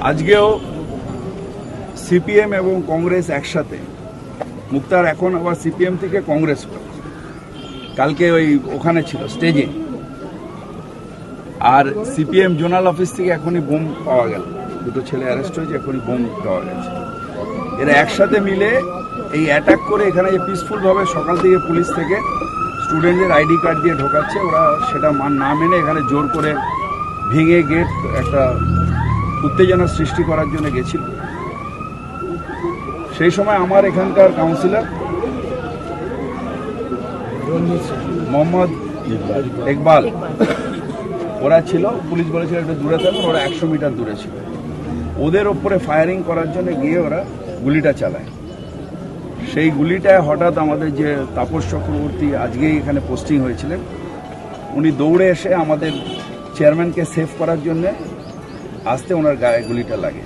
আজকেও সিপিএম এবং কংগ্রেস একসাথে, মুক্তার এখন আবার সিপিএম থেকে কংগ্রেস করে, কালকে ওখানে ছিল স্টেজে। আর সিপিএম জোনাল অফিস থেকে এখনই বোম পাওয়া গেল, দুটো ছেলে অ্যারেস্ট হয়েছে, এখনই বোম পাওয়া গেছে। এরা একসাথে মিলে এই অ্যাটাক করে এখানে যে পিসফুলভাবে সকাল থেকে পুলিশ থেকে স্টুডেন্টদের আইডি কার্ড দিয়ে ঢোকাচ্ছে, ওরা সেটা না মেনে এখানে জোর করে ভেঙে গেট একটা উত্তেজনা সৃষ্টি করার জন্য গেছিল। সেই সময় আমার এখানকার কাউন্সিলর মোহাম্মদ ইকবাল ওরা ছিল, পুলিশ বলেছিল একটু দূরে থাকুন, ওরা 100 মিটার দূরে ছিল। ওদের ওপরে ফায়ারিং করার জন্য গিয়ে ওরা গুলিটা চালায়। সেই গুলিটায় হঠাৎ আমাদের যে তাপস চক্রবর্তী আজকেই এখানে পোস্টিং হয়েছিলেন, উনি দৌড়ে এসে আমাদের চেয়ারম্যানকে সেভ করার জন্যে আসতে ওনার গায়ে গুলিটা লাগে।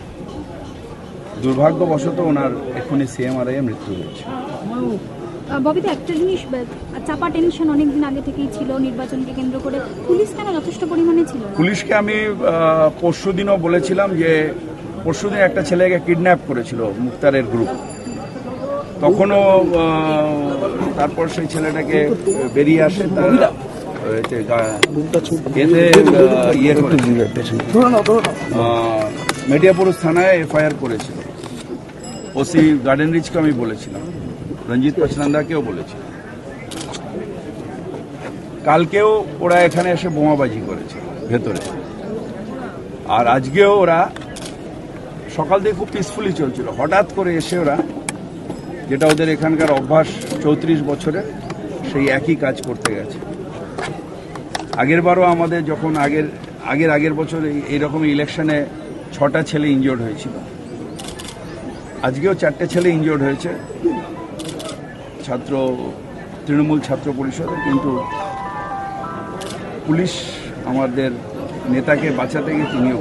দুর্ভাগ্যবশত ওনার এক্ষুনি সিএমআরআই মৃত্যু হয়েছে। ববিতা, একটা জিনিস, চাপা টেনশন অনেকদিন আগে থেকেই ছিল নির্বাচনকে কেন্দ্র করে, পুলিশ কেন যথেষ্ট পরিমাণে ছিল? পুলিশকে আমি পরশুদিনও বলেছিলাম যে পরশুদিন একটা ছেলেকে কিডন্যাপ করেছিল মুক্তারের গ্রুপ, তখনও তারপর সেই ছেলেটাকে বেরিয়ে আসে, মেটিয়াপুর থানায় এফআইআর করেছিল। ওসি গার্ডেন রিচকে আমি বলেছিলাম, রঞ্জিত পচনন্দাকেও বলেছিলাম। কালকেও ওরা এখানে এসে বোমাবাজি করেছে ভেতরে, আর আজকেও ওরা সকাল থেকে খুব পিসফুলি চলছিল, হঠাৎ করে এসে ওরা, যেটা ওদের এখানকার অভ্যাস 34 বছরে, সেই একই কাজ করতে গেছে। আগের বারও আমাদের যখন আগের বছর এইরকম ইলেকশনে 6টা ছেলে ইনজোর্ড হয়েছিল, আজকেও 4টে ছেলে ইনজোর্ড হয়েছে তৃণমূল ছাত্র পরিষদে। কিন্তু পুলিশ আমাদের নেতাকে বাঁচাতে গিয়ে তিনিও